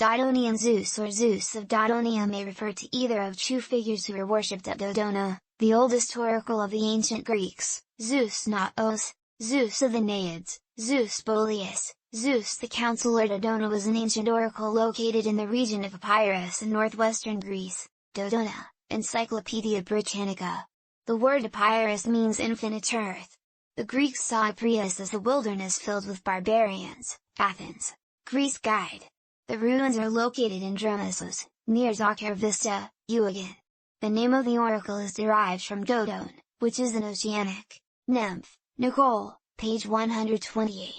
Dodonian Zeus or Zeus of Dodonia may refer to either of two figures who were worshipped at Dodona, the oldest oracle of the ancient Greeks, Zeus Naos, Zeus of the Naiads, Zeus Boreas, Zeus the Counselor. Dodona was an ancient oracle located in the region of Epirus in northwestern Greece. Dodona, Encyclopedia Britannica. The word Epirus means infinite earth. The Greeks saw Epirus as a wilderness filled with barbarians. Athens. Greece Guide. The ruins are located in Dromissos, near Zakar Vista, Uagan. The name of the oracle is derived from Dodon, which is an oceanic nymph. Nicole, page 128.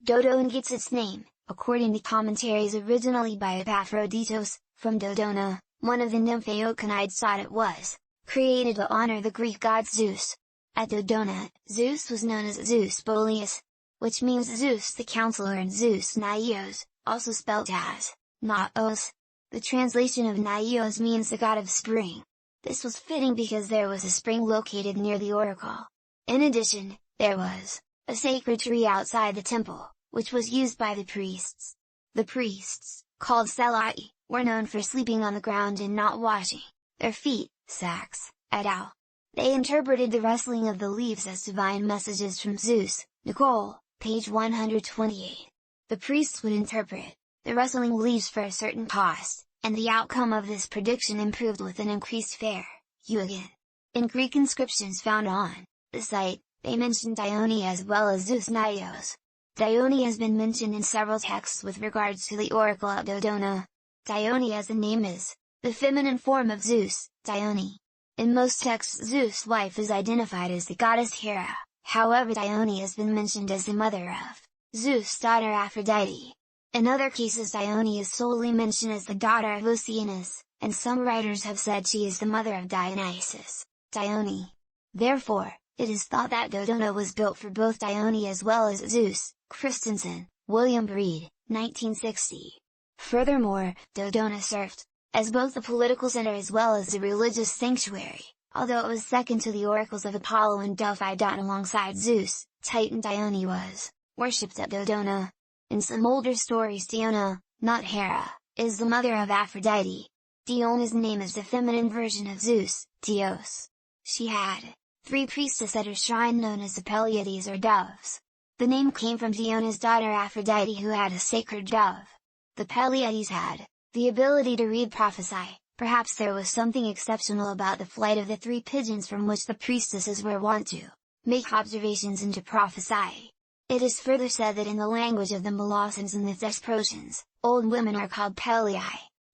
Dodon gets its name, according to commentaries originally by Epaphroditos, from Dodona, one of the Nymphaeoconides thought it was created to honor the Greek god Zeus. At Dodona, Zeus was known as Zeus Boreas, which means Zeus the Counselor, and Zeus Naios, also spelt as Naos. The translation of Naios means the god of spring. This was fitting because there was a spring located near the oracle. In addition, there was a sacred tree outside the temple, which was used by the priests. The priests, called Selai, were known for sleeping on the ground and not washing their feet, sacks, et al. They interpreted the rustling of the leaves as divine messages from Zeus. Nicole, page 128. The priests would interpret the rustling leaves for a certain cost, and the outcome of this prediction improved with an increased fare. Uagan. In Greek inscriptions found on the site, they mention Dione as well as Zeus Naios. Dione has been mentioned in several texts with regards to the oracle at Dodona. Dione as the name is the feminine form of Zeus, Dione. In most texts Zeus' wife is identified as the goddess Hera, however Dione has been mentioned as the mother of Zeus' daughter Aphrodite. In other cases Dione is solely mentioned as the daughter of Oceanus, and some writers have said she is the mother of Dionysus, Dione. Therefore, it is thought that Dodona was built for both Dione as well as Zeus. Christensen, William Breed, 1960. Furthermore, Dodona served as both a political center as well as a religious sanctuary, although it was second to the oracles of Apollo and Delphi. Alongside Zeus, Titan Dione was worshipped at Dodona. In some older stories Diona, not Hera, is the mother of Aphrodite. Diona's name is the feminine version of Zeus, Dios. She had 3 priestesses at her shrine known as the Pleiades or doves. The name came from Diona's daughter Aphrodite, who had a sacred dove. The Pleiades had the ability to read prophesy. Perhaps there was something exceptional about the flight of the 3 pigeons from which the priestesses were wont to make observations and to prophesy. It is further said that in the language of the Molossians and the Thesprotians, old women are called Pelei,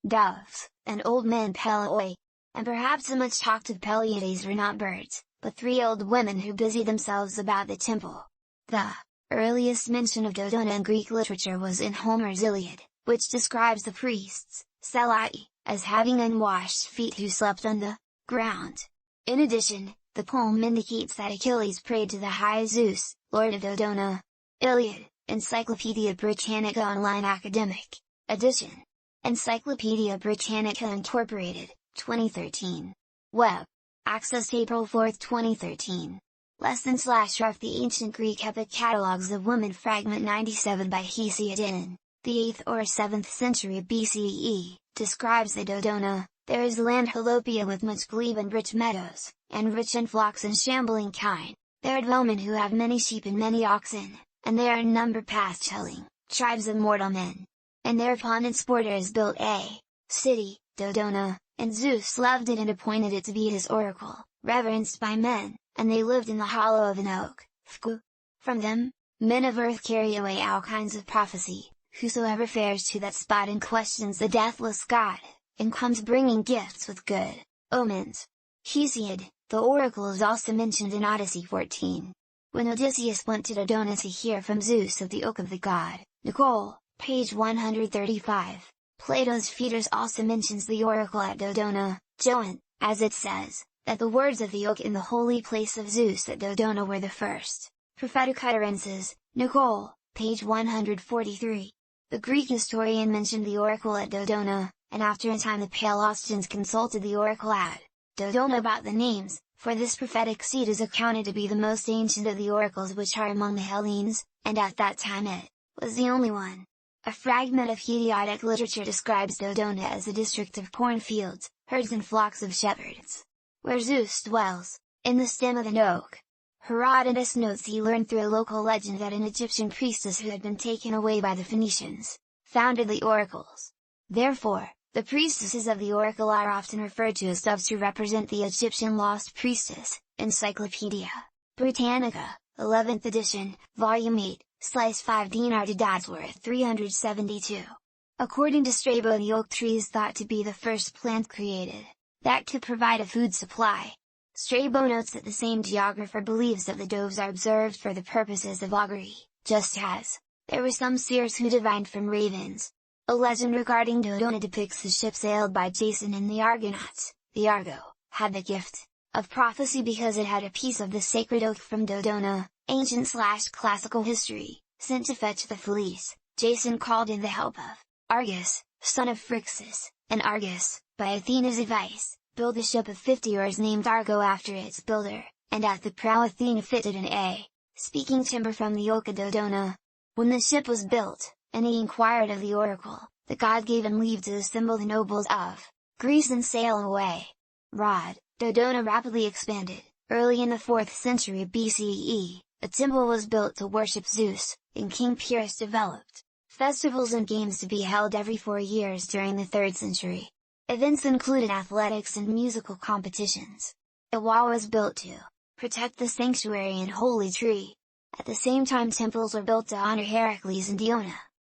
doves, and old men Peleoi. And perhaps the much talked of Pleiades were not birds, but 3 old women who busied themselves about the temple. The earliest mention of Dodona in Greek literature was in Homer's Iliad, which describes the priests, Selai, as having unwashed feet who slept on the ground. In addition, the poem indicates that Achilles prayed to the high Zeus, Lord of Dodona. Iliad, Encyclopedia Britannica Online Academic Edition. Encyclopedia Britannica Incorporated, 2013. Web. Accessed April 4, 2013. Lesson/Rough The Ancient Greek Epic Catalogues of Women Fragment 97 by Hesiod the 8th or 7th century BCE, describes the Dodona. There is land Holopia with much glebe and rich meadows, and rich in flocks and shambling kine. There are dwellmen who have many sheep and many oxen, and they are in number past telling, tribes of mortal men. And thereupon its border is built a city, Dodona, and Zeus loved it and appointed it to be his oracle, reverenced by men, and they lived in the hollow of an oak, Fku. From them, men of earth carry away all kinds of prophecy. Whosoever fares to that spot and questions the deathless god, and comes bringing gifts with good omens. Hesiod, the oracle is also mentioned in Odyssey 14. When Odysseus went to Dodona to hear from Zeus of the oak of the god, Nicole, page 135, Plato's Phaedrus also mentions the oracle at Dodona, Joan, as it says, that the words of the oak in the holy place of Zeus at Dodona were the first prophetic utterances. Nicole, page 143. The Greek historian mentioned the oracle at Dodona, and after a time the Pelasgians consulted the oracle at Dodona about the names, for this prophetic seed is accounted to be the most ancient of the oracles which are among the Hellenes, and at that time it was the only one. A fragment of Hesiodic literature describes Dodona as a district of cornfields, herds and flocks of shepherds, where Zeus dwells, in the stem of an oak. Herodotus notes he learned through a local legend that an Egyptian priestess who had been taken away by the Phoenicians, founded the oracles. Therefore, the priestesses of the oracle are often referred to as doves to represent the Egyptian lost priestess. Encyclopaedia Britannica, 11th edition, Volume 8, Slice 5 Dinar to Dodsworth 372. According to Strabo, the oak tree is thought to be the first plant created that could provide a food supply. Strabo notes that the same geographer believes that the doves are observed for the purposes of augury, just as there were some seers who divined from ravens. A legend regarding Dodona depicts the ship sailed by Jason and the Argonauts. The Argo had the gift of prophecy because it had a piece of the sacred oak from Dodona. Ancient/classical history, sent to fetch the fleece. Jason called in the help of Argus, son of Phrixus, and Argus, by Athena's advice, built a ship of 50 oars named Argo after its builder, and at the prow Athena fitted an speaking timber from the oak of Dodona. When the ship was built, and he inquired of the oracle, the god gave him leave to assemble the nobles of Greece and sail away. Rod, Dodona rapidly expanded. Early in the 4th century BCE, a temple was built to worship Zeus, and King Pyrrhus developed festivals and games to be held every 4 years during the 3rd century. Events included athletics and musical competitions. A wall was built to protect the sanctuary and holy tree. At the same time, temples were built to honor Heracles and Diona.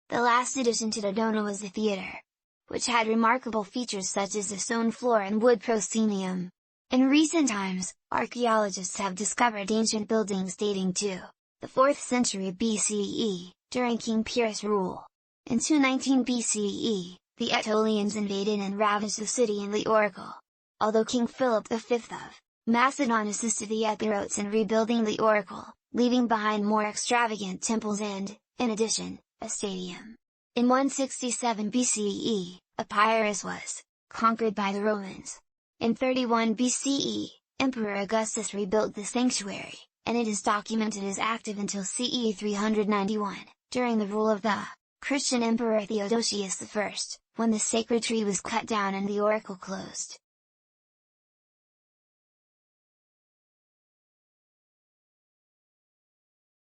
The last addition to Dodona was the theatre, which had remarkable features such as the stone floor and wood proscenium. In recent times, archaeologists have discovered ancient buildings dating to the 4th century BCE, during King Pyrrhus' rule. In 219 BCE, the Aetolians invaded and ravaged the city and the oracle. Although King Philip V of Macedon assisted the Epirotes in rebuilding the oracle, leaving behind more extravagant temples and, in addition, a stadium. In 167 BCE, Epirus was conquered by the Romans. In 31 BCE, Emperor Augustus rebuilt the sanctuary, and it is documented as active until CE 391, during the rule of the Christian Emperor Theodosius I, when the sacred tree was cut down and the oracle closed.